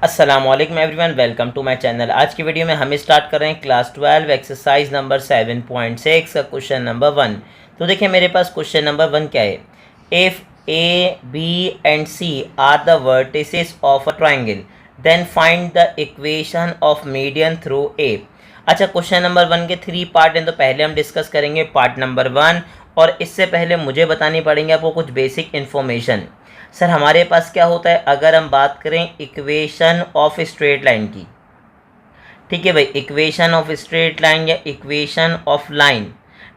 अस्सलाम वालेकुम everyone, welcome to my channel. आज की वीडियो में हम स्टार्ट कर रहे हैं क्लास 12 एक्सरसाइज नंबर 7.6 का क्वेश्चन नंबर 1। तो देखिए मेरे पास क्वेश्चन नंबर 1 क्या है। If A B and C are the vertices of a triangle then find the equation of median through A. अच्छा, क्वेश्चन नंबर 1 के 3 पार्ट हैं, तो पहले हम डिस्कस करेंगे पार्ट नंबर 1। और इससे पहले मुझे बतानी पड़ेंगे आपको कुछ बेसिक इन्फॉर्मेशन। सर हमारे पास क्या होता है, अगर हम बात करें इक्वेशन ऑफ स्ट्रेट लाइन की, ठीक है भाई, इक्वेशन ऑफ स्ट्रेट लाइन या इक्वेशन ऑफ लाइन,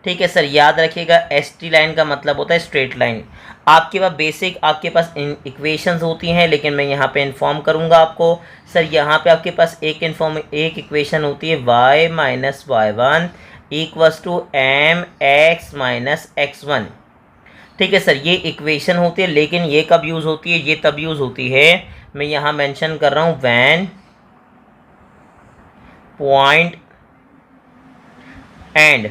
ठीक है सर, याद रखिएगा एसटी लाइन का मतलब होता है स्ट्रेट लाइन। आपके पास बेसिक आपके पास इक्वेशंस होती हैं, लेकिन मैं यहाँ पे इन्फॉर्म करूँगा आपको। सर यहाँ पे आपके पास एक इक्वेशन होती है y minus y one equals to m x minus x one. ठीक है सर, ये इक्वेशन होती है, लेकिन ये कब यूज़ होती है, ये तब यूज़ होती है, मैं यहाँ मेंशन कर रहा हूँ, when point and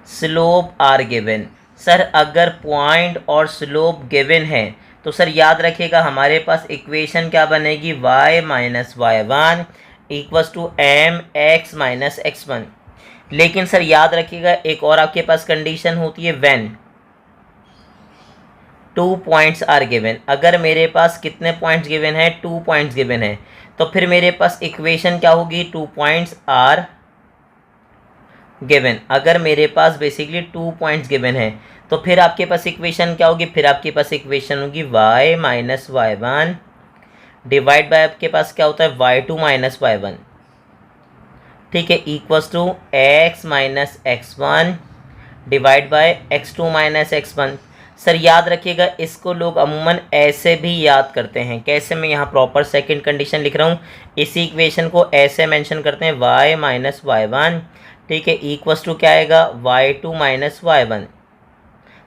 slope are given. Sir अगर पॉइंट और स्लोप गिवन है तो सर याद रखिएगा हमारे पास इक्वेशन क्या बनेगी, y minus y one equals to m x minus x one. लेकिन सर याद रखिएगा एक और आपके पास कंडीशन होती है, व्हेन 2 पॉइंट्स आर गिवन। अगर मेरे पास कितने पॉइंट्स गिवन है, 2 पॉइंट्स गिवन है, तो फिर मेरे पास इक्वेशन क्या होगी, 2 पॉइंट्स आर गिवन। अगर मेरे पास बेसिकली 2 पॉइंट्स गिवन है तो फिर आपके पास इक्वेशन क्या होगी, फिर आपके पास इक्वेशन होगी y minus y one divide by आपके पास क्या होता है y2 माइनस वाई वन, ठीक है, equals to x minus x one divide by x2 minus x one. Sir याद रखिएगा इसको लोग अमूमन ऐसे भी याद करते हैं, कैसे, मैं यहाँ प्रॉपर सेकंड कंडीशन लिख रहा हूँ, इसी इक्वेशन को ऐसे मेंशन करते हैं y माइनस वाई वन, ठीक है, इक्वल्स टू क्या आएगा y2 माइनस वाई वन,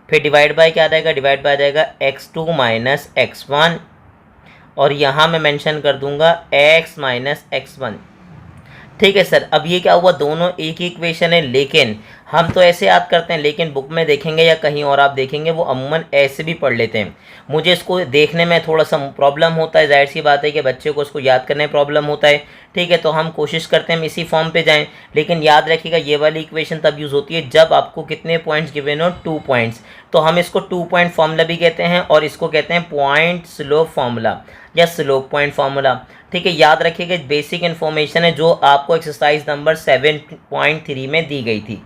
फिर डिवाइड बाय क्या आ जाएगा, डिवाइड बाय आ जाएगा x2 माइनस एक्स वन, और यहाँ मैं मेंशन कर दूंगा x माइनस एक्स वन। ठीक है सर, अब ये क्या हुआ, दोनों एक ही इक्वेशन है, लेकिन हम तो ऐसे याद करते हैं, लेकिन बुक में देखेंगे या कहीं और आप देखेंगे वो अमूमन ऐसे भी पढ़ लेते हैं। मुझे इसको देखने में थोड़ा सा प्रॉब्लम होता है, जाहिर सी बात है कि बच्चे को इसको याद करने में प्रॉब्लम होता है, ठीक है, तो हम कोशिश करते हैं हम इसी फॉर्म पे जाएं। लेकिन याद रखिएगा ये वाली इक्वेशन तब यूज़ होती है जब आपको कितने पॉइंट्स गिवन हो, 2 पॉइंट्स, तो हम इसको 2 पॉइंट फार्मूला भी कहते हैं, और इसको कहते हैं पॉइंट स्लोप फार्मूला या स्लोप पॉइंट फार्मूला। ठीक है, याद रखिएगा बेसिक इन्फॉर्मेशन है जो आपको एक्सरसाइज नंबर 7.3 में दी गई थी।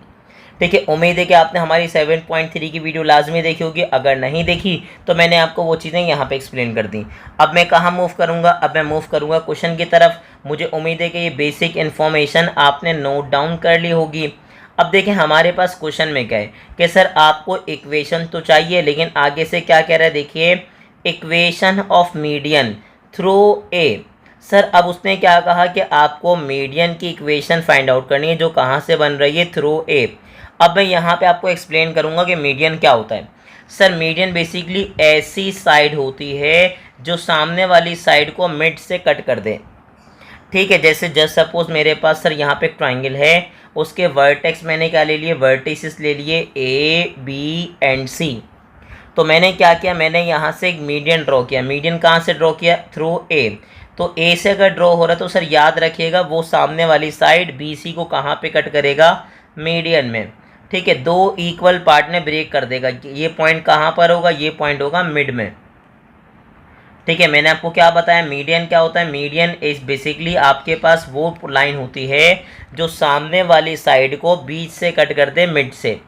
ठीक है, उम्मीद है कि आपने हमारी 7.3 की वीडियो लाजमी देखी होगी, अगर नहीं देखी तो मैंने आपको वो चीज़ें यहाँ पे एक्सप्लेन कर दी। अब मैं कहाँ मूव करूँगा, अब मैं मूव करूँगा क्वेश्चन की तरफ। मुझे उम्मीद है कि ये बेसिक इन्फॉर्मेशन आपने नोट डाउन कर ली होगी। अब देखें हमारे पास क्वेश्चन में क्या है कि सर आपको इक्वेशन तो चाहिए, लेकिन आगे से क्या कह रहा है, देखिए, equation of median through A. Sir अब उसने क्या कहा कि आपको मीडियन की इक्वेशन फाइंड आउट करनी है, जो कहाँ से बन रही है, थ्रू ए। अब मैं यहाँ पे आपको एक्सप्लेन करूँगा कि मीडियन क्या होता है। सर मीडियन बेसिकली ऐसी साइड होती है जो सामने वाली साइड को मिड से कट कर दे। ठीक है, जैसे जस्ट सपोज मेरे पास सर यहाँ पे एक ट्राइंगल है, उसके वर्टेक्स मैंने क्या ले लिए, वर्टिसेस ले लिए ए बी एंड सी। तो मैंने क्या किया, मैंने यहाँ से एक मीडियन ड्रॉ किया। मीडियन कहाँ से ड्रॉ किया, थ्रू ए। तो ए से अगर ड्रॉ हो रहा है तो सर याद रखिएगा वो सामने वाली साइड बी सी को कहाँ पे कट करेगा, मीडियन में। ठीक है, 2 इक्वल पार्ट में ब्रेक कर देगा। ये पॉइंट कहाँ पर होगा, ये पॉइंट होगा मिड में। ठीक है, मैंने आपको क्या बताया, मीडियन क्या होता है, मीडियन इज बेसिकली आपके पास वो लाइन होती है जो सामने वाली साइड को बीच से कट कर दे, मिड से।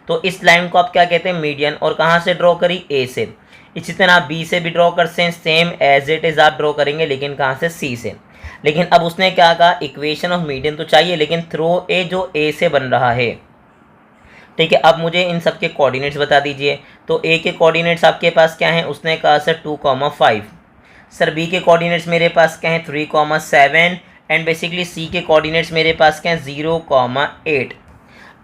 तो इस लाइन को आप क्या कहते हैं, मीडियन। और कहाँ से ड्रॉ करी, ए से। इसी तरह आप बी से भी ड्रॉ कर सकते हैं, सेम एज इट इज़ आप ड्रॉ करेंगे, लेकिन कहाँ से, सी से। लेकिन अब उसने क्या कहा, इक्वेशन ऑफ मीडियन तो चाहिए, लेकिन थ्रू ए जो ए से बन रहा है। ठीक है, अब मुझे इन सब के कोऑर्डिनेट्स बता दीजिए। तो ए के कोऑर्डिनेट्स आपके पास क्या हैं, उसने कहा सर 2,5। सर बी के कोऑर्डिनेट्स मेरे पास क्या हैं, 3,7। एंड बेसिकली सी के कोऑर्डिनेट्स मेरे पास क्या हैं, 0,8।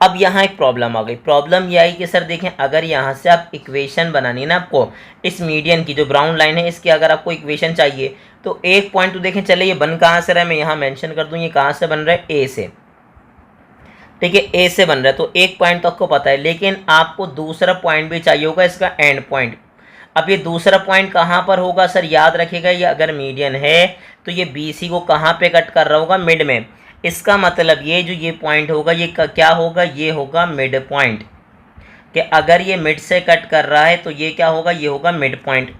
अब यहाँ एक प्रॉब्लम आ गई। प्रॉब्लम यह आई कि सर देखें, अगर यहाँ से आप इक्वेशन बनानी है ना आपको, इस मीडियन की जो ब्राउन लाइन है इसकी अगर आपको इक्वेशन चाहिए, तो एक पॉइंट तो देखें, चले ये बन कहाँ से रहा है, मैं यहाँ मेंशन कर दूँ, ये कहाँ से बन रहा है, ए से। ठीक है, ए से बन रहा है, तो एक पॉइंट तो आपको पता है, लेकिन आपको दूसरा पॉइंट भी चाहिए होगा, इसका एंड पॉइंट। अब ये दूसरा पॉइंट कहाँ पर होगा सर, याद रखिएगा, ये अगर मीडियन है तो ये बी सी को कहाँ पे कट कर रहा होगा, मिड में। इसका मतलब ये जो ये पॉइंट होगा ये क्या होगा, ये होगा मिड पॉइंट, कि अगर ये मिड से कट कर रहा है तो ये क्या होगा, ये होगा मिड पॉइंट।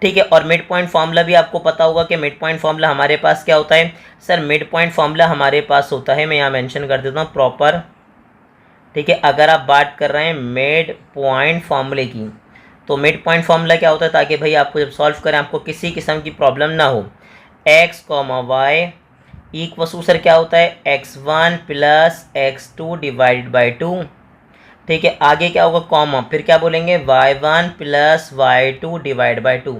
ठीक है, और मिड पॉइंट फार्मूला भी आपको पता होगा कि मिड पॉइंट फार्मूला हमारे पास क्या होता है सर, मिड पॉइंट फार्मूला हमारे पास होता है, मैं यहाँ मेंशन कर देता हूँ प्रॉपर। ठीक है, अगर आप बात कर रहे हैं मिड पॉइंट फार्मूले की, तो मिड पॉइंट फार्मूला क्या होता है, ताकि भाई आपको जब सॉल्व करें आपको किसी किस्म की प्रॉब्लम ना हो। X comma y equals to sir क्या होता है, x1 plus x2 divided by 2। ठीक है, आगे क्या होगा कॉमा, फिर क्या बोलेंगे y1 plus y2 divide by 2।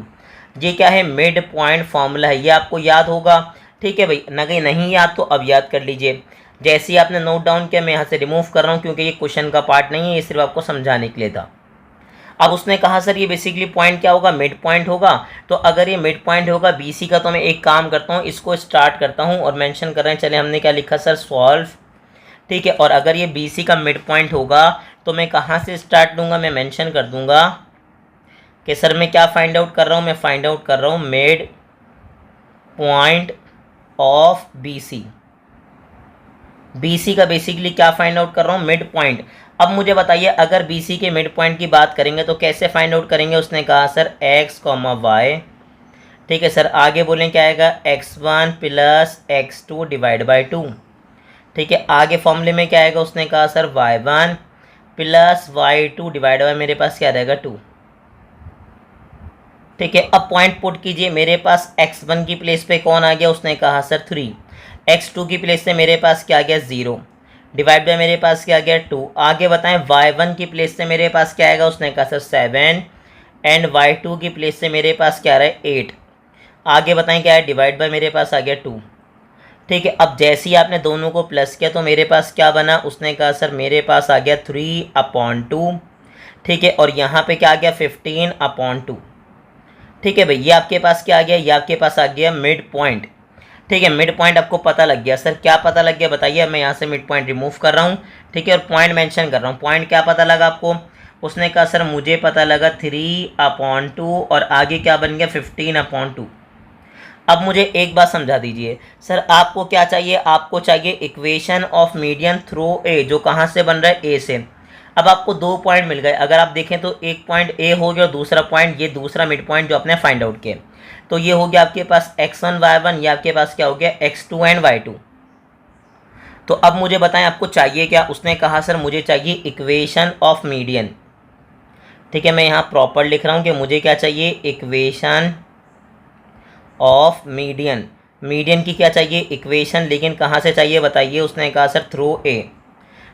ये क्या है, मिड पॉइंट फार्मूला है, ये आपको याद होगा। ठीक है भाई, नहीं याद तो अब याद कर लीजिए। जैसे ही आपने नोट डाउन किया मैं यहाँ से रिमूव कर रहा हूँ, क्योंकि ये क्वेश्चन का पार्ट नहीं है, ये सिर्फ आपको समझाने के लिए था। अब उसने कहा सर ये बेसिकली पॉइंट क्या होगा, मिड पॉइंट होगा। तो अगर ये मिड पॉइंट होगा बीसी का, तो मैं एक काम करता हूँ, इसको स्टार्ट करता हूँ और मेंशन कर रहे हैं, चले हमने क्या लिखा सर, सॉल्व। ठीक है, और अगर ये बीसी का मिड पॉइंट होगा तो मैं कहाँ से स्टार्ट लूँगा, मैं मेंशन कर दूंगा कि सर मैं क्या फाइंड आउट कर रहा हूँ, मैं फाइंड आउट कर रहा हूँ mid point of BC. BC का बेसिकली क्या फाइंड आउट कर रहा हूँ, मिड पॉइंट। अब मुझे बताइए अगर बीसी के मिड पॉइंट की बात करेंगे तो कैसे फाइंड आउट करेंगे, उसने कहा सर एक्स कॉमा वाई। ठीक है सर, आगे बोलें क्या आएगा, x1 plus x2 divide by 2। ठीक है, आगे फॉर्मूले में क्या आएगा, उसने कहा sir y1 plus y2 divide by मेरे पास क्या रहेगा 2। ठीक है, अब पॉइंट पुट कीजिए, मेरे पास x1 की प्लेस पे कौन आ गया, उसने कहा सर 3। x2 की प्लेस से मेरे पास क्या आ गया 0 डिवाइड बाई मेरे पास क्या आ गया 2। आगे बताएं y1 की प्लेस से मेरे पास क्या आएगा, उसने कहा सर 7 एंड y2 की प्लेस से मेरे पास क्या आ रहा है 8। आगे बताएं क्या है, डिवाइड बाई मेरे पास आ गया 2। ठीक है, अब जैसे ही आपने दोनों को प्लस किया तो मेरे पास क्या बना, उसने कहा सर मेरे पास आ गया 3/2। ठीक है, और यहाँ पे क्या आ गया 15/2। ठीक है भाई, ये आपके पास क्या आ गया, ये आपके पास आ गया मिड पॉइंट। ठीक है, मिड पॉइंट आपको पता लग गया। सर क्या पता लग गया बताइए, मैं यहाँ से मिड पॉइंट रिमूव कर रहा हूँ। ठीक है, और पॉइंट मेंशन कर रहा हूँ। पॉइंट क्या पता लगा आपको, उसने कहा सर मुझे पता लगा 3/2 और आगे क्या बन गया 15/2। अब मुझे एक बात समझा दीजिए, सर आपको क्या चाहिए, आपको चाहिए इक्वेशन ऑफ मीडियन थ्रू ए, जो कहाँ से बन रहा है, ए से। अब आपको 2 पॉइंट मिल गए, अगर आप देखें तो एक पॉइंट ए हो गया और दूसरा पॉइंट ये दूसरा मिड पॉइंट जो आपने फाइंड आउट किया। तो ये हो गया आपके पास x1 y1, ये आपके पास क्या हो गया x2 एंड y2। तो अब मुझे बताएं आपको चाहिए क्या, उसने कहा सर मुझे चाहिए इक्वेशन ऑफ मीडियन। ठीक है, मैं यहाँ प्रॉपर लिख रहा हूँ कि मुझे क्या चाहिए, इक्वेशन ऑफ मीडियन। मीडियन की क्या चाहिए, इक्वेशन, लेकिन कहाँ से चाहिए बताइए। उसने कहा सर थ्रू ए,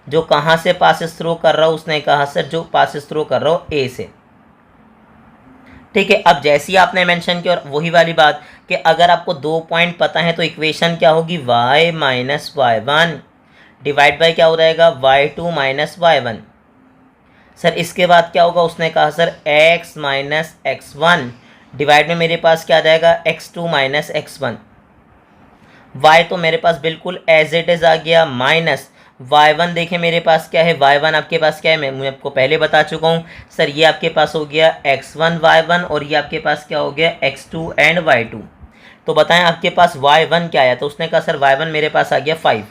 जो कहाँ से पासिस थ्रू कर रहा हूँ, उसने कहा सर जो पासिस थ्रू कर रहा हूँ ए से। ठीक है, अब जैसी आपने मेंशन किया, और वही वाली बात कि अगर आपको 2 पॉइंट पता है तो इक्वेशन क्या होगी, y minus y1 divide by क्या हो जाएगा, y2 माइनस y1। सर इसके बाद क्या होगा, उसने कहा sir x minus x1 divide में मेरे पास क्या आ जाएगा x2 माइनस x1। y तो मेरे पास बिल्कुल एज इट इज़ आ गया, माइनस y1 देखें मेरे पास क्या है, y1 आपके पास क्या है, मैं आपको पहले बता चुका हूँ सर, ये आपके पास हो गया x1 y1 और ये आपके पास क्या हो गया x2 एंड y2। तो बताएं आपके पास y1 क्या आया, तो उसने कहा सर y1 मेरे पास आ गया 5।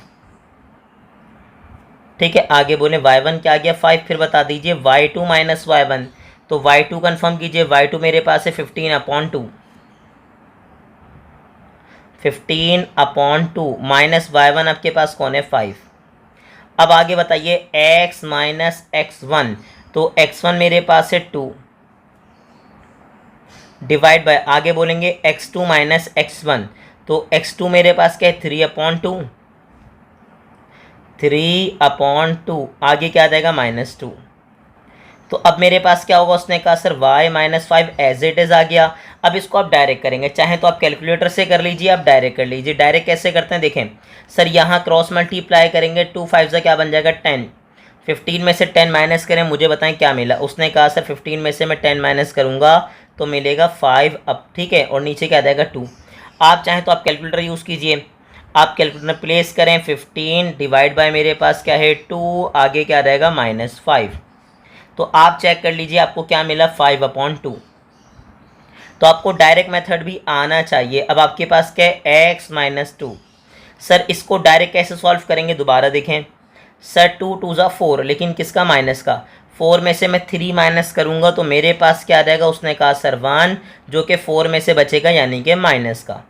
ठीक है, आगे बोले y1 क्या आ गया 5, फिर बता दीजिए y2 माइनस y1, तो y2 कन्फर्म कीजिए, y2 मेरे पास है 15/2। 15/2 माइनस y1 आपके पास कौन है 5। अब आगे बताइए x माइनस x1, तो x1 मेरे पास है 2 डिवाइड बाय, आगे बोलेंगे x2 माइनस x1, तो x2 मेरे पास क्या है 3/2। 3/2 आगे क्या आ जाएगा -2। तो अब मेरे पास क्या होगा, उसने कहा sir y minus 5 as it is आ गया। अब इसको आप डायरेक्ट करेंगे, चाहे तो आप कैलकुलेटर से कर लीजिए, आप डायरेक्ट कर लीजिए। डायरेक्ट कैसे करते हैं देखें सर, यहाँ क्रॉस मल्टीप्लाई करेंगे, 2 5 से क्या बन जाएगा 10। 15 में से 10 माइनस करें, मुझे बताएं क्या मिला। उसने कहा सर 15 में से मैं 10 माइनस करूँगा तो मिलेगा 5 अब। ठीक है, और नीचे क्या आ जाएगा 2। आप चाहें तो आप कैलकुलेटर यूज़ कीजिए, आप कैलकुलेटर प्लेस करें, 15 डिवाइड बाय मेरे पास क्या है 2, आगे क्या रहेगा -5। तो आप चेक कर लीजिए आपको क्या मिला 5/2। तो आपको डायरेक्ट मेथड भी आना चाहिए। अब आपके पास क्या है, x माइनस टू। सर इसको डायरेक्ट कैसे सॉल्व करेंगे, दोबारा देखें। सर 2 2 ज़ा 4, लेकिन किसका, माइनस का। 4 में से मैं 3 माइनस करूँगा तो मेरे पास क्या आ जाएगा, उसने कहा सर 1, जो कि 4 में से बचेगा यानी कि माइनस का।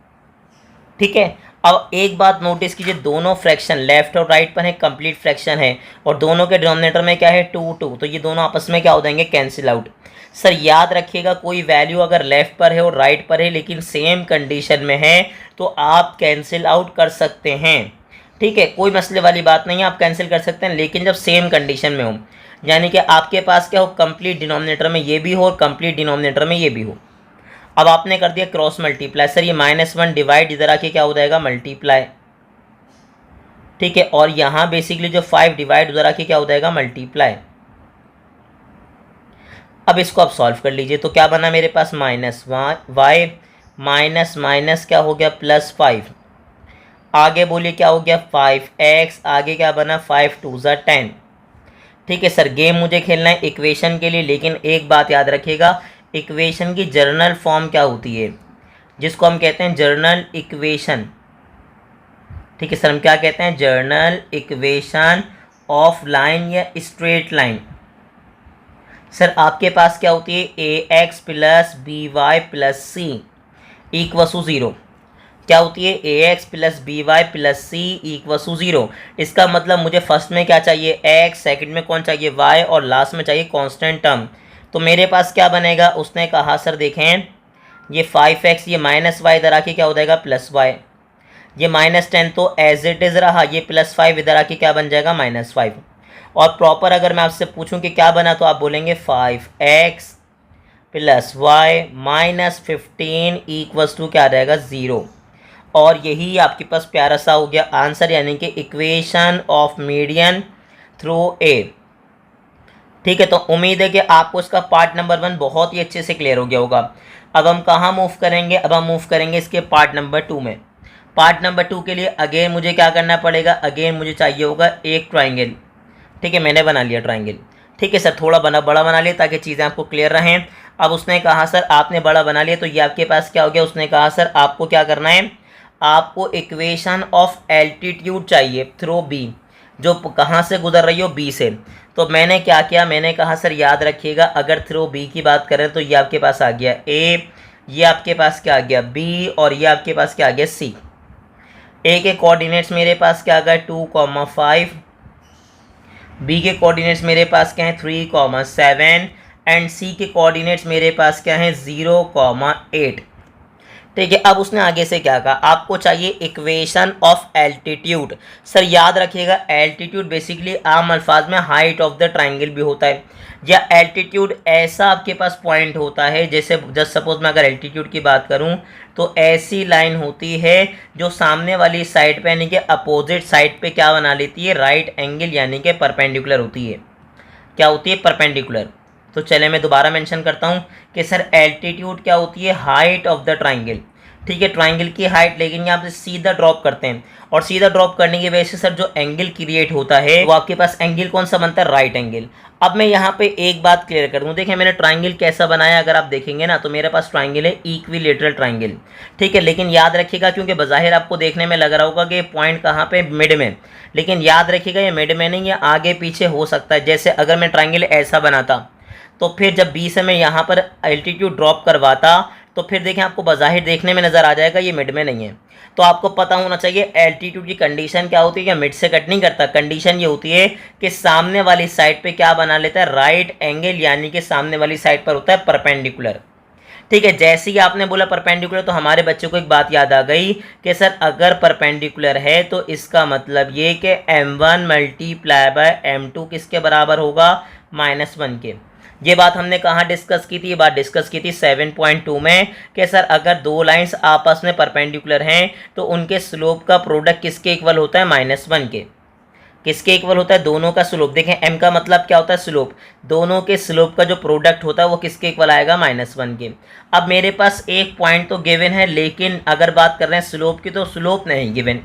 ठीक है। अब एक बात नोटिस कीजिए, दोनों फ्रैक्शन लेफ्ट और राइट पर है, कंप्लीट फ्रैक्शन है, और दोनों के डिनोमिनेटर में क्या है, 2 2, तो ये दोनों आपस में क्या हो जाएंगे, कैंसिल आउट। सर याद रखिएगा, कोई वैल्यू अगर लेफ्ट पर है और राइट पर है लेकिन सेम कंडीशन में है तो आप कैंसिल आउट कर सकते हैं। ठीक है, कोई मसले वाली बात नहीं है, आप कैंसिल कर सकते हैं, लेकिन जब सेम कंडीशन में हो, यानी कि आपके पास क्या हो, कंप्लीट डिनोमिनेटर में ये भी हो और कंप्लीट डिनोमिनेटर में ये भी हो। अब आपने कर दिया क्रॉस मल्टीप्लाई। सर ये -1 डिवाइड इधर आके क्या हो जाएगा, मल्टीप्लाई। ठीक है, और यहाँ बेसिकली जो 5 डिवाइड उधर आके क्या हो जाएगा, मल्टीप्लाई। अब इसको आप सॉल्व कर लीजिए, तो क्या बना मेरे पास, माइनस वाई माइनस माइनस क्या हो गया, +5। आगे बोलिए क्या हो गया, 5x, आगे क्या बना, 5 2 ज़ा 10। ठीक है सर, गेम मुझे खेलना है इक्वेशन के लिए, लेकिन एक बात याद रखिएगा, इक्वेशन की जर्नल फॉर्म क्या होती है, जिसको हम कहते हैं जर्नल इक्वेशन। ठीक है सर, हम क्या कहते हैं, जर्नल इक्वेशन ऑफ लाइन या स्ट्रेट लाइन। सर आपके पास क्या होती है, ax plus b y plus c equals to 0। क्या होती है, ax plus b y plus c equals to 0। इसका मतलब मुझे फर्स्ट में क्या चाहिए, x, सेकंड में कौन चाहिए, y, और लास्ट में चाहिए कांस्टेंट टर्म। तो मेरे पास क्या बनेगा, उसने कहा सर देखें ये 5x, ये माइनस वाई इधर आके क्या हो जाएगा, +y। ये -10 तो एज इट इज़ रहा, ये +5 इधर आके क्या बन जाएगा, -5। और प्रॉपर अगर मैं आपसे पूछूं कि क्या बना तो आप बोलेंगे 5x plus y minus 15 equals to क्या आ जाएगा, 0। और यही आपके पास प्यारा सा हो गया आंसर, यानी कि इक्वेशन ऑफ मीडियन थ्रू ए। ठीक है, तो उम्मीद है कि आपको इसका पार्ट नंबर 1 बहुत ही अच्छे से क्लियर हो गया होगा। अब हम कहाँ मूव करेंगे, अब हम मूव करेंगे इसके पार्ट नंबर 2 में। पार्ट नंबर 2 के लिए अगेन मुझे क्या करना पड़ेगा, अगेन मुझे चाहिए होगा एक ट्राइंगल। ठीक है, मैंने बना लिया ट्राइंगल। ठीक है सर, थोड़ा बड़ा बना लिया ताकि चीज़ें आपको क्लियर रहें। अब उसने कहा सर आपने बड़ा बना लिया, तो ये आपके पास क्या हो गया, उसने कहा सर आपको क्या करना है, आपको इक्वेशन ऑफ एल्टीट्यूड चाहिए थ्रू बी, जो कहाँ से गुजर रही हो, बी से। तो मैंने क्या किया, मैंने कहा सर याद रखिएगा, अगर थ्रू बी की बात करें तो ये आपके पास आ गया ए, ये आपके पास क्या आ गया, बी, और ये आपके पास क्या आ गया, सी। ए के कोऑर्डिनेट्स मेरे पास क्या आ गया, 2,5। बी के कोऑर्डिनेट्स मेरे पास क्या है, 3,7, एंड सी के कोऑर्डिनेट्स मेरे पास क्या है, 0,8। ठीक है, अब उसने आगे से क्या कहा, आपको चाहिए इक्वेशन ऑफ एल्टीट्यूड। सर याद रखिएगा, एल्टीट्यूड बेसिकली आम अल्फाज में हाइट ऑफ द ट्राइंगल भी होता है, या एल्टीट्यूड ऐसा आपके पास पॉइंट होता है, जैसे जस्ट सपोज मैं अगर एल्टीट्यूड की बात करूं तो ऐसी लाइन होती है जो सामने वाली साइड पे यानी कि अपोजिट साइड पे क्या बना लेती है, राइट एंगल यानी कि परपेंडिकुलर होती है। क्या होती है, परपेंडिकुलर। तो चले मैं दोबारा मेंशन करता हूँ कि सर एल्टीट्यूड क्या होती है, हाइट ऑफ द ट्राइंगल। ठीक है, ट्राइंगल की हाइट, लेकिन यहाँ पे सीधा ड्रॉप करते हैं, और सीधा ड्रॉप करने की वजह से सर जो एंगल क्रिएट होता है वो आपके पास एंगल कौन सा बनता है, राइट एंगल। अब मैं यहाँ पे एक बात क्लियर कर दूँ, देखिए मैंने ट्राइंगल कैसा बनाया, अगर आप देखेंगे ना तो मेरे पास ट्राइंगल है इक्विलेटरल ट्राइंगल। ठीक है, लेकिन याद रखिएगा, क्योंकि बज़ाहिर आपको देखने में लग रहा होगा कि पॉइंट कहाँ पे, मिड में, लेकिन याद रखिएगा ये मिड में नहीं है, आगे पीछे हो सकता है। जैसे अगर मैं ट्राइंगल ऐसा बनाता तो फिर जब बी से मैं यहाँ पर एल्टीट्यूड ड्रॉप करवाता तो फिर देखें आपको बज़ाहिर देखने में नज़र आ जाएगा ये मिड में नहीं है। तो आपको पता होना चाहिए एल्टीट्यूड की कंडीशन क्या होती है, क्या मिड से कट नहीं करता। कंडीशन ये होती है कि सामने वाली साइड पे क्या बना लेता है, राइट एंगल, यानी कि सामने वाली साइड पर होता है परपेंडिकुलर। ठीक है, जैसे ही आपने बोला परपेंडिकुलर तो हमारे बच्चों को एक बात याद आ गई कि सर अगर परपेंडिकुलर है तो इसका मतलब ये कि m1 मल्टीप्लाई बाय m2 किसके बराबर होगा, -1 के। ये बात हमने कहाँ डिस्कस की थी, ये बात डिस्कस की थी 7.2 में कि सर अगर दो लाइंस आपस में परपेंडिकुलर हैं तो उनके स्लोप का प्रोडक्ट किसके इक्वल होता है, -1 के। किसके इक्वल होता है, दोनों का स्लोप। देखें m का मतलब क्या होता है, स्लोप। दोनों के स्लोप का जो प्रोडक्ट होता है वो किसके इक्वल आएगा, -1 के। अब मेरे पास एक पॉइंट तो गिवन है, लेकिन अगर बात कर रहे हैं स्लोप की तो स्लोप नहीं गिवन,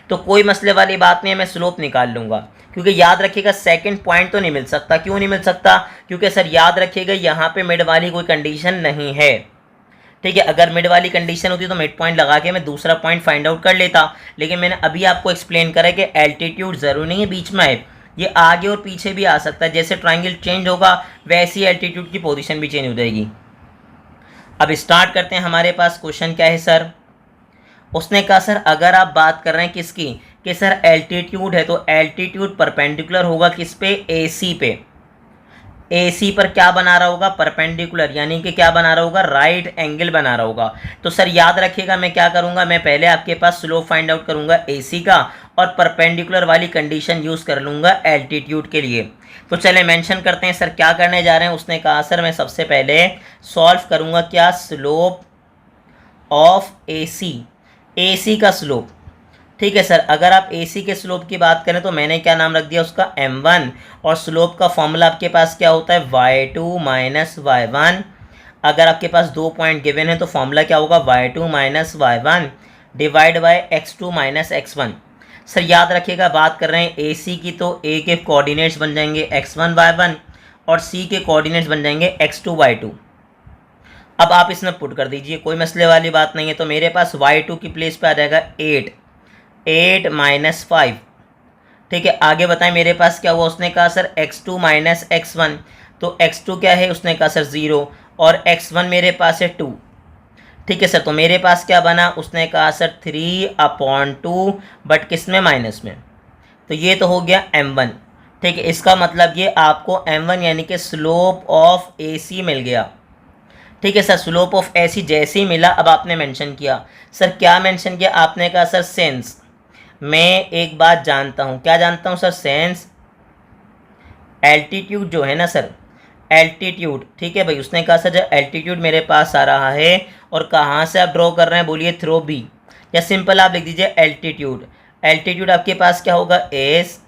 तो कोई मसले वाली बात नहीं है, मैं स्लोप निकाल लूँगा। क्योंकि याद रखिएगा सेकंड पॉइंट तो नहीं मिल सकता। क्यों नहीं मिल सकता, क्योंकि सर याद रखिएगा यहाँ पे मिड वाली कोई कंडीशन नहीं है। ठीक है, अगर मिड वाली कंडीशन होती तो मिड पॉइंट लगा के मैं दूसरा पॉइंट फाइंड आउट कर लेता, लेकिन मैंने अभी आपको एक्सप्लेन करा है कि एल्टीट्यूड ज़रूरी नहीं है बीच में आए, ये आगे और पीछे भी आ सकता है। जैसे ट्राइंगल चेंज होगा वैसे ही एल्टीट्यूड की पोजीशन भी चेंज हो जाएगी। अब स्टार्ट करते हैं। हमारे पास क्वेश्चन क्या है सर? उसने कहा सर अगर आप बात कर रहे हैं किसकी, कि सर एल्टीट्यूड है, तो एल्टीट्यूड परपेंडिकुलर होगा किस पे? AC पे। AC पर क्या बना रहा होगा? परपेंडिकुलर, यानी कि क्या बना रहा होगा? राइट एंगल बना रहा होगा। तो सर याद रखिएगा मैं क्या करूंगा, मैं पहले आपके पास स्लोप फाइंड आउट करूंगा AC का, और परपेंडिकुलर वाली कंडीशन यूज़ कर लूंगा एल्टीट्यूड के लिए। तो चले मेंशन करते हैं सर क्या करने जा रहे हैं। उसने कहा सर मैं सबसे पहले सॉल्व करूंगा क्या? स्लोप ऑफ AC का स्लोप। ठीक है सर, अगर आप AC के स्लोप की बात करें तो मैंने क्या नाम रख दिया उसका? M1, और स्लोप का फॉर्मूला आपके पास क्या होता है? y2 minus y1। अगर आपके पास 2 पॉइंट गिवन है तो फॉर्मूला क्या होगा? y2 minus y1 divide by x2 minus x1। Sir याद रखिएगा बात कर रहे हैं AC की, तो A के कोऑर्डिनेट्स बन जाएंगे x1 y1 और C के कोऑर्डिनेट्स बन जाएंगे x2 y2। अब आप इसमें पुट कर दीजिए, कोई मसले वाली बात नहीं है। तो मेरे पास y2 की प्लेस पे आ जाएगा 8 माइनस 5। ठीक है, आगे बताएं मेरे पास क्या हुआ? उसने कहा सर x2 माइनस x1, तो x2 क्या है? उसने कहा सर 0, और x1 मेरे पास है 2। ठीक है सर, तो मेरे पास क्या बना? उसने कहा सर 3/2, बट किस में? माइनस में। तो ये तो हो गया M1। ठीक है, इसका मतलब ये आपको M1 यानी कि स्लोप ऑफ AC मिल गया। ठीक है सर, स्लोप ऑफ AC जैसे ही मिला, अब आपने मेंशन किया। सर क्या मेंशन किया? आपने कहा सर सेंस, मैं एक बात जानता हूँ। क्या जानता हूँ सर? सेंस एल्टीट्यूड जो है ना सर, एल्टीट्यूड। ठीक है भाई, उसने कहा सर जब एल्टीट्यूड मेरे पास आ रहा है, और कहाँ से आप ड्रॉ कर रहे हैं? बोलिए थ्रू B, या सिंपल आप लिख दीजिए एल्टीट्यूड। एल्टीट्यूड आपके पास क्या होगा? S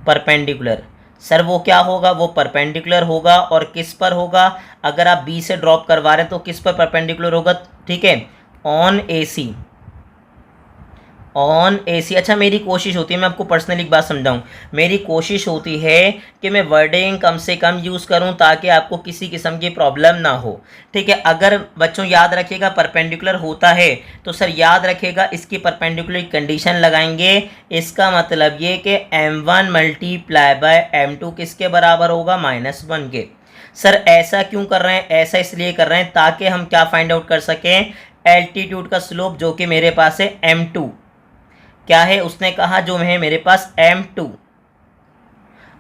perpendicular. सर वो क्या होगा? वो परपेंडिकुलर होगा, और किस पर होगा? अगर आप B से ड्रॉप करवा रहे हैं तो किस पर परपेंडिकुलर होगा? ठीक है, ऑन AC, ऑन AC। अच्छा, मेरी कोशिश होती है, मैं आपको पर्सनली एक बात समझाऊं, मेरी कोशिश होती है कि मैं वर्डिंग कम से कम यूज़ करूं ताकि आपको किसी किस्म की प्रॉब्लम ना हो। ठीक है, अगर बच्चों याद रखिएगा परपेंडिकुलर होता है तो सर याद रखिएगा इसकी परपेंडिकुलर कंडीशन लगाएंगे। इसका मतलब ये कि M1 मल्टीप्लाई बाय M2 किसके बराबर होगा? -1 के। सर ऐसा क्यों कर रहे हैं? ऐसा इसलिए कर रहे हैं ताकि हम क्या फाइंड आउट कर सकें? एल्टीट्यूड का स्लोप, जो कि मेरे पास है M2। क्या है? उसने कहा जो है मेरे पास M2।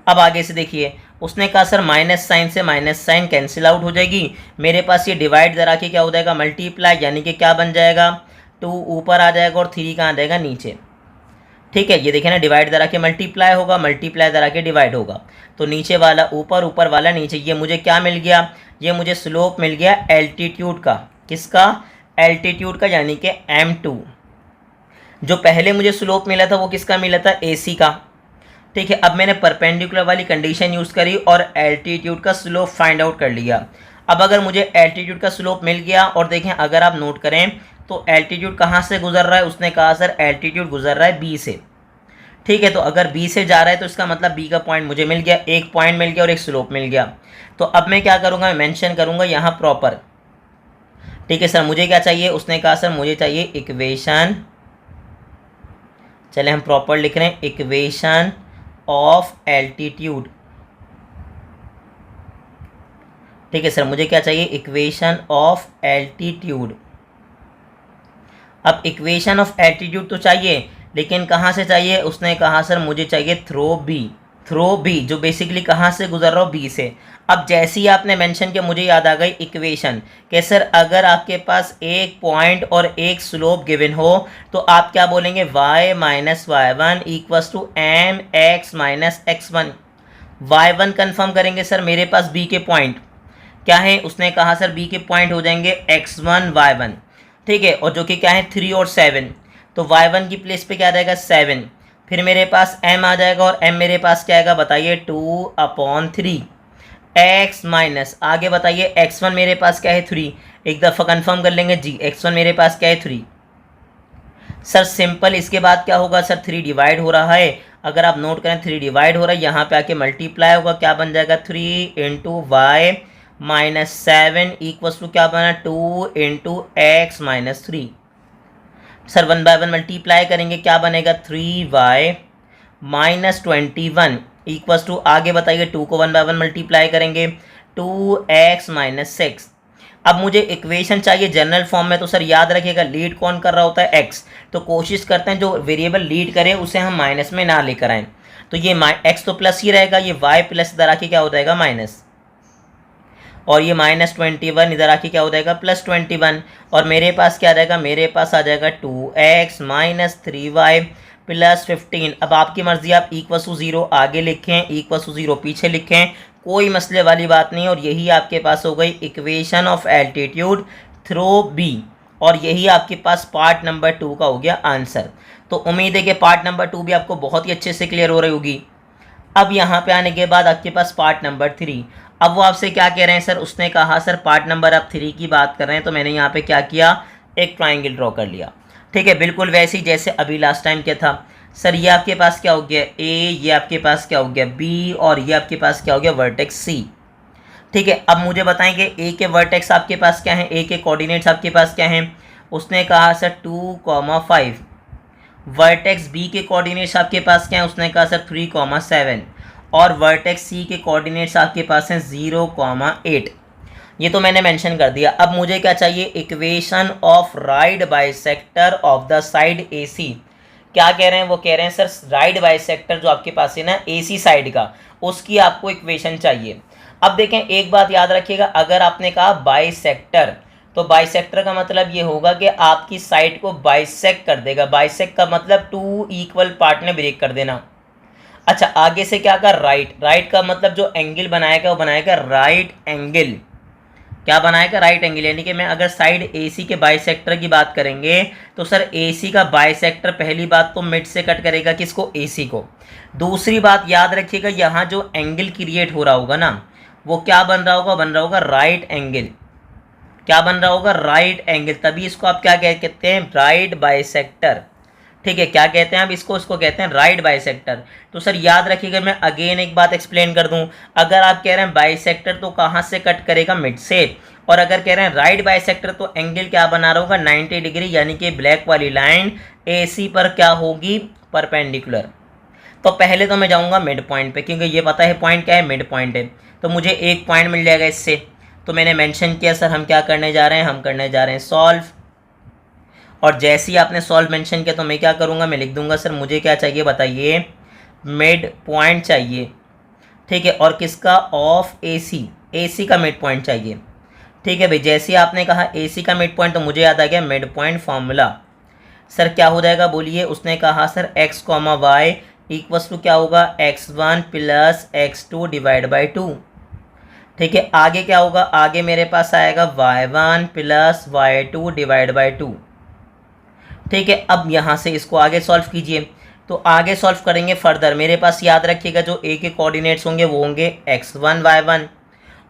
अब आगे से देखिए, उसने कहा सर माइनस साइन से माइनस साइन कैंसिल आउट हो जाएगी, मेरे पास ये डिवाइड जरा के क्या हो जाएगा? मल्टीप्लाई, यानी कि क्या बन जाएगा? 2 ऊपर आ जाएगा और 3 कहाँ आ जाएगा? नीचे। ठीक है, ये देखिए ना, डिवाइड जरा के मल्टीप्लाई होगा, मल्टीप्लाई जरा के डिवाइड होगा, तो नीचे वाला ऊपर, ऊपर वाला नीचे। ये मुझे क्या मिल गया? ये मुझे स्लोप मिल गया एल्टीट्यूड का। किसका? एल्टीट्यूड का, यानी कि M2। जो पहले मुझे स्लोप मिला था वो किसका मिला था? AC का। ठीक है, अब मैंने परपेंडिकुलर वाली कंडीशन यूज़ करी और एल्टीट्यूड का स्लोप फाइंड आउट कर लिया। अब अगर मुझे एल्टीट्यूड का स्लोप मिल गया, और देखें अगर आप नोट करें तो एल्टीट्यूड कहाँ से गुजर रहा है? उसने कहा सर एल्टीट्यूड गुजर रहा है B से। ठीक है, तो अगर B से जा रहा है तो इसका मतलब B का पॉइंट मुझे मिल गया, एक पॉइंट मिल गया और एक स्लोप मिल गया। तो अब मैं क्या करूँगा? मैं मेंशन करूँगा यहाँ प्रॉपर। ठीक है सर, मुझे क्या चाहिए? उसने कहा सर मुझे चाहिए इक्वेशन, चले हम प्रॉपर लिख रहे हैं, इक्वेशन ऑफ एल्टीट्यूड। ठीक है सर, मुझे क्या चाहिए? Equation of altitude. अब इक्वेशन ऑफ एल्टीट्यूड तो चाहिए, लेकिन कहाँ से चाहिए? उसने कहा सर मुझे चाहिए थ्रू B, जो बेसिकली कहाँ से गुजर रहा हो? B से। अब जैसे ही आपने मेंशन किया मुझे याद आ गई इक्वेशन, कि सर अगर आपके पास एक पॉइंट और एक स्लोप गिवन हो तो आप क्या बोलेंगे? y minus y1 equals to mx minus x1। y1 confirm करेंगे सर, मेरे पास B के पॉइंट क्या है? उसने कहा सर B के पॉइंट हो जाएंगे x1 y1। ठीक है, और जो कि क्या है? 3 और 7, तो y1 की प्लेस पे क्या आ जाएगा? 7। फिर मेरे पास m आ जाएगा, और m मेरे पास क्या आएगा? बताइए 2/3 x माइनस, आगे बताइए x1 मेरे पास क्या है? 3। एक दफ़ा कंफर्म कर लेंगे जी, x1 मेरे पास क्या है? 3। सर सिंपल, इसके बाद क्या होगा? सर 3 डिवाइड हो रहा है, अगर आप नोट करें 3 डिवाइड हो रहा है, यहाँ पे आके मल्टीप्लाई होगा, क्या बन जाएगा? 3 × y -7 इक्वल्स टू क्या बना 2 into x minus 3। Sir 1 by 1 multiply करेंगे क्या बनेगा 3y माइनस 21 इक्वल्स टू आगे बताइए 2 को 1 बाय 1 मल्टीप्लाई करेंगे 2x माइनस 6। अब मुझे इक्वेशन चाहिए जनरल फॉर्म में, तो सर याद रखिएगा लीड कौन कर रहा होता है x, तो कोशिश करते हैं जो वेरिएबल लीड करे उसे हम माइनस में ना लेकर आएँ। तो ये x तो प्लस ही रहेगा, ये y प्लस इधर आके क्या हो जाएगा माइनस, और ये -21 इधर आके क्या हो जाएगा +21, और मेरे पास क्या आ जाएगा, मेरे पास आ जाएगा 2x माइनस 3y प्लस 15। अब आपकी मर्जी, आप इक्वल टू 0 आगे लिखें, इक्वल टू 0 पीछे लिखें, कोई मसले वाली बात नहीं। और यही आपके पास हो गई equation of altitude through B, और यही आपके पास पार्ट नंबर 2 का हो गया आंसर। तो उम्मीद है कि पार्ट नंबर 2 भी आपको बहुत ही अच्छे से क्लियर हो रही होगी। अब यहाँ पे आने के बाद आपके पास पार्ट नंबर 3। अब वो आपसे क्या कह रहे हैं सर, उसने कहा सर पार्ट नंबर आप 3 की बात कर रहे हैं, तो मैंने यहाँ पे क्या किया, एक ट्राइंगल ड्रॉ कर लिया। ठीक है, बिल्कुल वैसे ही जैसे अभी लास्ट टाइम क्या था। सर ये आपके पास क्या हो गया ए, ये आपके पास क्या हो गया बी, और ये आपके पास क्या हो गया वर्टेक्स सी। ठीक है, अब मुझे बताएंगे ए के वर्टेक्स आपके पास क्या है, ए के कोऑर्डिनेट्स आपके पास क्या हैं। उसने कहा सर 2,5। वर्टेक्स बी के कोऑर्डिनेट्स आपके पास क्या है, उसने कहा सर 3,7, और वर्टेक्स सी के कोऑर्डिनेट्स आपके पास हैं 0,8। ये तो मैंने मेंशन कर दिया। अब मुझे क्या चाहिए, equation of right bisector of the side AC। क्या कह रहे हैं, वो कह रहे हैं सर राइट बाइसेक्टर जो आपके पास है ना AC साइड का, उसकी आपको इक्वेशन चाहिए। अब देखें एक बात याद रखिएगा, अगर आपने कहा बाइसेक्टर, तो बाइसेक्टर का मतलब ये होगा कि आपकी साइड को बाइसेक्ट कर देगा। बाइसेक्ट का मतलब 2 इक्वल पार्ट में ब्रेक कर देना। अच्छा, आगे से क्या कर राइट, राइट का मतलब जो एंगल बनाएगा वो बनाएगा राइट एंगल। क्या बनाएगा, राइट एंगल। यानी कि मैं अगर साइड AC के बाइसेक्टर की बात करेंगे तो सर AC का बाइसेक्टर पहली बात तो मिड से कट करेगा किसको, AC को। दूसरी बात याद रखिएगा, यहाँ जो एंगल क्रिएट हो रहा होगा ना, वो क्या बन रहा होगा, बन रहा होगा राइट एंगल। क्या बन रहा होगा, राइट एंगल। तभी इसको आप क्या कहते हैं, राइट बाइसेक्टर। ठीक है, क्या कहते हैं आप इसको कहते हैं राइट बाइसेक्टर। तो सर याद रखिएगा, मैं अगेन एक बात एक्सप्लेन कर दूं, अगर आप कह रहे हैं बाइसेक्टर तो कहाँ से कट करेगा, मिड से, और अगर कह रहे हैं राइट बाइसेक्टर तो एंगल क्या बना रहा होगा 90 डिग्री, यानी कि ब्लैक वाली लाइन AC पर क्या होगी, परपेंडिकुलर। तो पहले तो मैं जाऊँगा मिड पॉइंट पे, क्योंकि ये पता है पॉइंट क्या है, मिड पॉइंट है, तो मुझे एक पॉइंट मिल जाएगा इससे। तो मैंने मेंशन किया सर हम क्या करने जा रहे हैं, हम करने जा रहे हैं सॉल्व। और जैसे ही आपने सॉल्व मेंशन किया तो मैं क्या करूँगा, मैं लिख दूंगा सर मुझे क्या चाहिए बताइए, मिड पॉइंट चाहिए। ठीक है, और किसका, ऑफ AC का मिड पॉइंट चाहिए। ठीक है भाई, जैसे ही आपने कहा AC का मिड पॉइंट तो मुझे याद आ गया मिड पॉइंट फार्मूला। सर क्या हो जाएगा बोलिए, उसने कहा sir x, y equals to क्या होगा, x1 plus x2 divide by 2। ठीक है, आगे क्या होगा, आगे मेरे पास आएगा y1 plus y2 divide by 2। ठीक है, अब यहाँ से इसको आगे सॉल्व कीजिए। तो आगे सॉल्व करेंगे फर्दर, मेरे पास याद रखिएगा जो A के कोऑर्डिनेट्स होंगे वो होंगे x1 y1,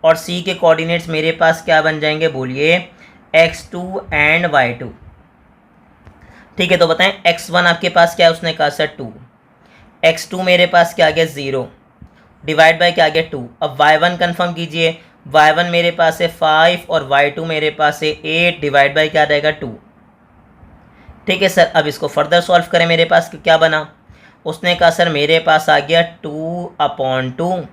और C के कोऑर्डिनेट्स मेरे पास क्या बन जाएंगे बोलिए, x2 एंड y2। ठीक है, तो बताएं x1 आपके पास क्या है, उसने कहा सर 2, x2 मेरे पास क्या आ गया 0, डिवाइड बाय क्या आ गया 2। अब y1 कंफर्म कीजिए, y1 मेरे पास है 5 और y2 मेरे पास है 8, डिवाइड बाय क्या आ जाएगा 2। ठीक है सर, अब इसको फर्दर सॉल्व करें, मेरे पास क्या बना, उसने कहा सर मेरे पास आ गया 2/2।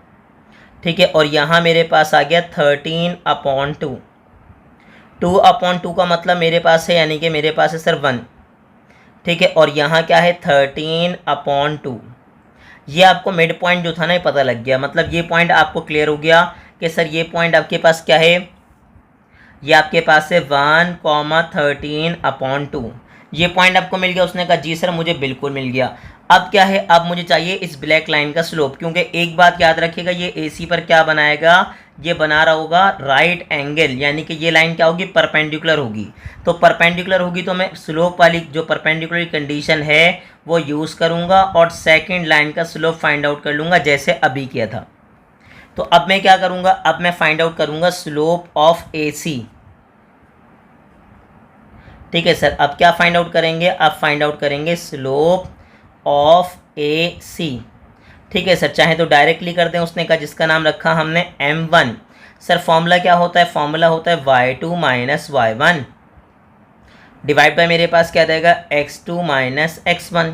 ठीक है, और यहाँ मेरे पास आ गया 13/2। 2/2 का मतलब मेरे पास है, यानी कि मेरे पास है सर 1। ठीक है, और यहाँ क्या है 13/2। ये आपको मिड पॉइंट जो था ना ये पता लग गया, मतलब ये पॉइंट आपको क्लियर हो गया कि सर ये पॉइंट आपके पास क्या है, ये आपके पास है 1,13/2। ये पॉइंट आपको मिल गया। उसने कहा जी सर मुझे बिल्कुल मिल गया। अब क्या है, अब मुझे चाहिए इस ब्लैक लाइन का स्लोप, क्योंकि एक बात याद रखिएगा ये AC पर क्या बनाएगा, ये बना रहा होगा राइट एंगल, यानी कि ये लाइन क्या होगी, परपेंडिकुलर होगी। तो परपेंडिकुलर होगी तो मैं स्लोप वाली जो परपेंडिकुलर कंडीशन है वो यूज़ करूँगा और सेकेंड लाइन का स्लोप फाइंड आउट कर लूँगा जैसे अभी किया था। तो अब मैं क्या करूँगा, अब मैं फाइंड आउट करूँगा स्लोप ऑफ AC। ठीक है सर, अब क्या फाइंड आउट करेंगे, अब फाइंड आउट करेंगे स्लोप ऑफ AC। ठीक है सर, चाहे तो डायरेक्टली कर दें, उसने कहा जिसका नाम रखा हमने M1। सर फॉर्मूला क्या होता है, फॉर्मूला होता है y2 minus y1 divide by मेरे पास क्या रहेगा x2 माइनस x1।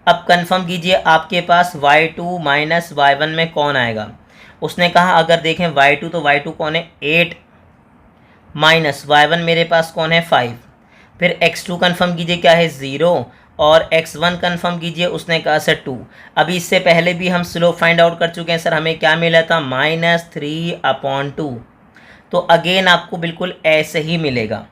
अब कंफर्म कीजिए आपके पास y2 माइनस y1 में कौन आएगा। उसने कहा अगर देखें y2 तो y2 कौन है 8 माइनस y1 मेरे पास कौन है 5। फिर x2 कंफर्म कीजिए क्या है 0 और x1 कंफर्म कीजिए, उसने कहा सर 2। अभी इससे पहले भी हम स्लोप फाइंड आउट कर चुके हैं सर, हमें क्या मिला था -3/2। तो अगेन आपको बिल्कुल ऐसे ही मिलेगा।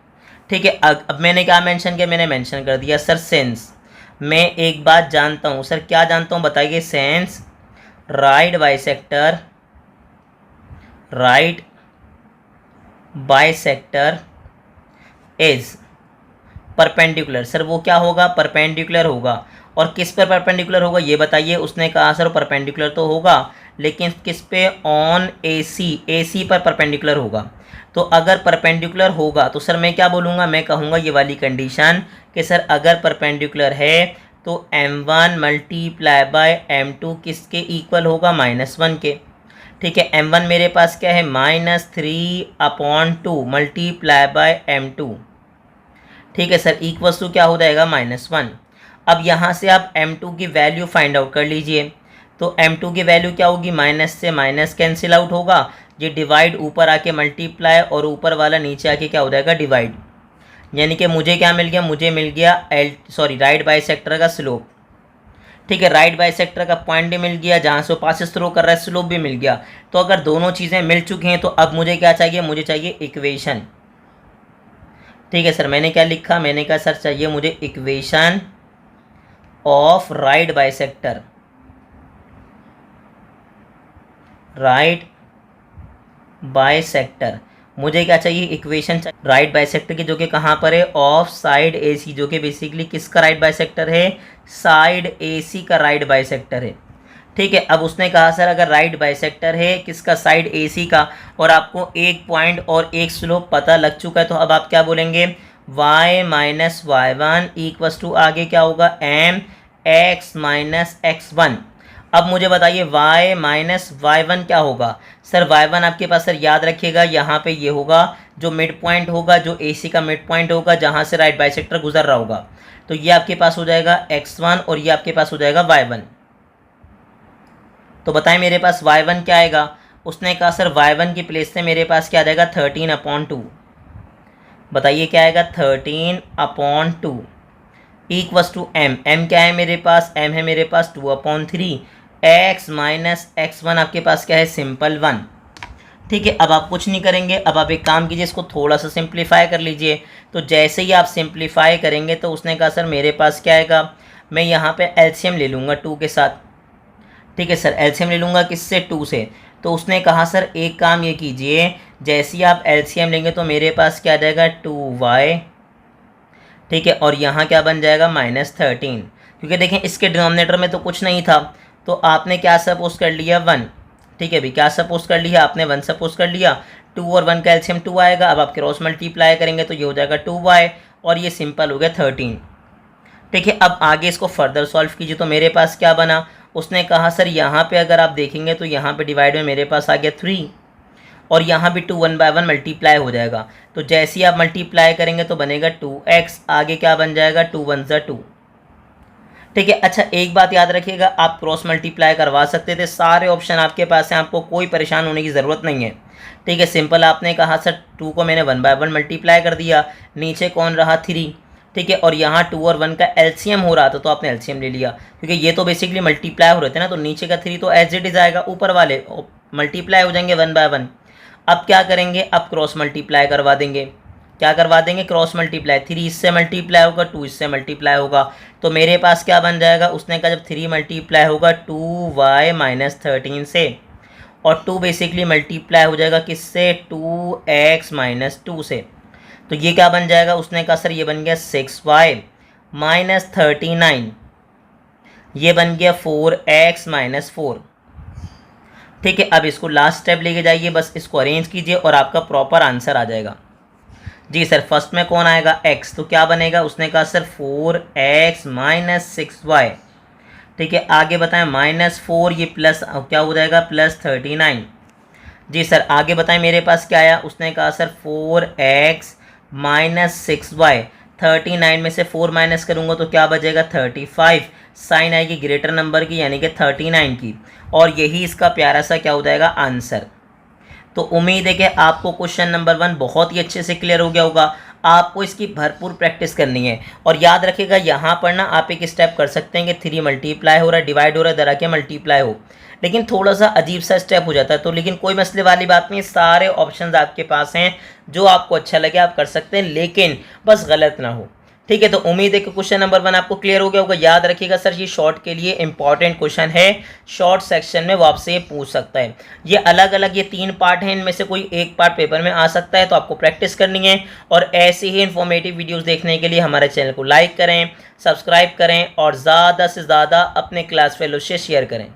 ठीक है, अब मैंने क्या मेंशन किया, मैंने मेंशन कर दिया सर सेंस। मैं एक बात जानता हूँ सर, क्या जानता हूँ बताइए, sense right bisector is perpendicular. Sir वो क्या होगा, परपेंडिकुलर होगा। और किस पर परपेंडिकुलर होगा ये बताइए। उसने कहा सर परपेंडिकुलर तो होगा लेकिन किस पे, ऑन AC पर परपेंडिकुलर होगा। तो अगर परपेंडिकुलर होगा तो सर मैं क्या बोलूँगा, मैं कहूँगा ये वाली कंडीशन कि सर अगर परपेंडिकुलर है तो m1 मल्टीप्लाई बाय m2 किसके इक्वल होगा, -1 के। ठीक है, m1 मेरे पास क्या है -3/2 मल्टीप्लाई बाय m2। ठीक है सर, इक्वल्स टू क्या हो जाएगा -1। अब यहाँ से आप m2 की वैल्यू फाइंड आउट कर लीजिए। तो m2 की वैल्यू क्या होगी, माइनस से माइनस कैंसिल आउट होगा, ये डिवाइड ऊपर आके मल्टीप्लाई और ऊपर वाला नीचे आके क्या हो जाएगा डिवाइड। यानी कि मुझे क्या मिल गया, मुझे मिल गया राइट बाइसेक्टर का स्लोप। ठीक है, राइट बाइसेक्टर का पॉइंट भी मिल गया जहाँ से वो पासेस थ्रू कर रहा है, स्लोप भी मिल गया। तो अगर दोनों चीज़ें मिल चुकी हैं तो अब मुझे क्या चाहिए, मुझे चाहिए इक्वेशन। ठीक है सर, मैंने क्या लिखा, मैंने कहा सर चाहिए मुझे इक्वेशन ऑफ राइट बाइसेक्टर, मुझे क्या चाहिए, इक्वेशन राइट बाइसेक्टर की, जो कि कहाँ पर है, ऑफ साइड AC, जो कि बेसिकली किसका राइट बाइसेक्टर है, साइड AC का राइट बाइसेक्टर है। ठीक है, अब उसने कहा सर अगर राइट बाइसेक्टर है किसका, साइड AC का, और आपको एक पॉइंट और एक स्लोप पता लग चुका है, तो अब आप क्या बोलेंगे, y minus y1 equals to आगे क्या होगा mx माइनस x1। अब मुझे बताइए y माइनस y1 क्या होगा। सर y1 आपके पास सर याद रखिएगा यहाँ पे ये होगा जो मिड पॉइंट होगा, जो AC का मिड पॉइंट होगा जहाँ से राइट बाइसेक्टर गुजर रहा होगा। तो ये आपके पास हो जाएगा x1 और ये आपके पास हो जाएगा y1। तो बताएं मेरे पास y1 क्या आएगा। उसने कहा सर y1 की प्लेस से मेरे पास क्या आ जाएगा 13/2। बताइए क्या आएगा 13/2 इक्वस टू m क्या है मेरे पास, m है मेरे पास 2/3। x माइनस x1 आपके पास क्या है, सिंपल 1। ठीक है, अब आप कुछ नहीं करेंगे, अब आप एक काम कीजिए, इसको थोड़ा सा सिंप्लीफाई कर लीजिए। तो जैसे ही आप सिंप्लीफाई करेंगे तो उसने कहा सर मेरे पास क्या आएगा, मैं यहाँ पे एलसीएम ले लूँगा 2 के साथ। ठीक है सर, एलसीएम ले लूँगा किससे, 2 से। तो उसने कहा सर एक काम ये कीजिए, जैसे ही आप एलसीएम लेंगे तो मेरे पास क्या आ जाएगा 2y। ठीक है, और यहाँ क्या बन जाएगा -13, क्योंकि देखें इसके डिनोमिनेटर में तो कुछ नहीं था, तो आपने क्या सपोज कर लिया 1। ठीक है भाई, क्या सपोज कर लिया आपने, 1 सपोज कर लिया। 2 और 1 का एलसीएम 2 आएगा। अब आप क्रॉस मल्टीप्लाई करेंगे तो ये हो जाएगा 2y और ये सिंपल हो गया 13। ठीक है, अब आगे इसको फर्दर सॉल्व कीजिए तो मेरे पास क्या बना। उसने कहा सर यहाँ पे अगर आप देखेंगे तो यहाँ पे डिवाइड में मेरे पास आ गया 3 और यहाँ भी 2 1/1 मल्टीप्लाई हो जाएगा। तो जैसे ही आप मल्टीप्लाई करेंगे तो बनेगा 2x, आगे क्या बन जाएगा 2 1 2। ठीक है, अच्छा एक बात याद रखिएगा, आप क्रॉस मल्टीप्लाई करवा सकते थे, सारे ऑप्शन आपके पास हैं, आपको कोई परेशान होने की ज़रूरत नहीं है। ठीक है, सिंपल आपने कहा सर 2 को मैंने 1/1 मल्टीप्लाई कर दिया, नीचे कौन रहा 3। ठीक है, और यहाँ 2 और 1 का एलसीएम हो रहा था तो आपने एलसीएम ले लिया, क्योंकि ये तो बेसिकली मल्टीप्लाई हो रहे थे ना, तो नीचे का 3 तो एज इट इज आएगा, ऊपर वाले मल्टीप्लाई हो जाएंगे 1/1। अब क्या करेंगे, अब क्रॉस मल्टीप्लाई करवा देंगे। क्या करवा देंगे, क्रॉस मल्टीप्लाई, 3 इससे मल्टीप्लाई होगा, 2 इससे मल्टीप्लाई होगा, तो मेरे पास क्या बन जाएगा। उसने कहा जब 3 मल्टीप्लाई होगा 2y माइनस 13 से, और 2 बेसिकली मल्टीप्लाई हो जाएगा किससे, 2x माइनस 2 से। तो ये क्या बन जाएगा। उसने कहा सर ये बन गया 6y माइनस 39, ये बन गया 4x माइनस 4। ठीक है, अब इसको लास्ट स्टेप लेके जाइए, बस इसको अरेंज कीजिए और आपका प्रॉपर आंसर आ जाएगा। जी सर, फर्स्ट में कौन आएगा x, तो क्या बनेगा। उसने कहा सर 4x माइनस 6y। ठीक है, आगे बताएं -4, ये प्लस क्या हो जाएगा +39। जी सर, आगे बताएं मेरे पास क्या आया। उसने कहा सर 4x माइनस 6y, 39 में से 4 माइनस करूँगा तो क्या बचेगा 35, साइन आएगी ग्रेटर नंबर की यानी कि 39 की, और यही इसका प्यारा सा क्या हो जाएगा आंसर। तो उम्मीद है कि आपको क्वेश्चन नंबर 1 बहुत ही अच्छे से क्लियर हो गया होगा। आपको इसकी भरपूर प्रैक्टिस करनी है और याद रखिएगा यहाँ पर ना आप एक स्टेप कर सकते हैं कि 3 मल्टीप्लाई हो रहा है, डिवाइड हो रहा है, दरा के मल्टीप्लाई हो, लेकिन थोड़ा सा अजीब सा स्टेप हो जाता है। तो लेकिन कोई मसले वाली बात नहीं, सारे ऑप्शंस आपके पास हैं, जो आपको अच्छा लगे आप कर सकते हैं, लेकिन बस गलत ना हो। ठीक है, तो उम्मीद है कि क्वेश्चन नंबर 1 आपको क्लियर हो गया होगा। याद रखिएगा सर ये शॉर्ट के लिए इंपॉर्टेंट क्वेश्चन है, शॉर्ट सेक्शन में वो आपसे ये पूछ सकता है। ये अलग अलग ये 3 पार्ट हैं, इनमें से कोई एक पार्ट पेपर में आ सकता है, तो आपको प्रैक्टिस करनी है। और ऐसे ही इन्फॉर्मेटिव वीडियोस देखने के लिए हमारे चैनल को लाइक करें, सब्सक्राइब करें और ज़्यादा से ज़्यादा अपने क्लास फेलो से शेयर करें।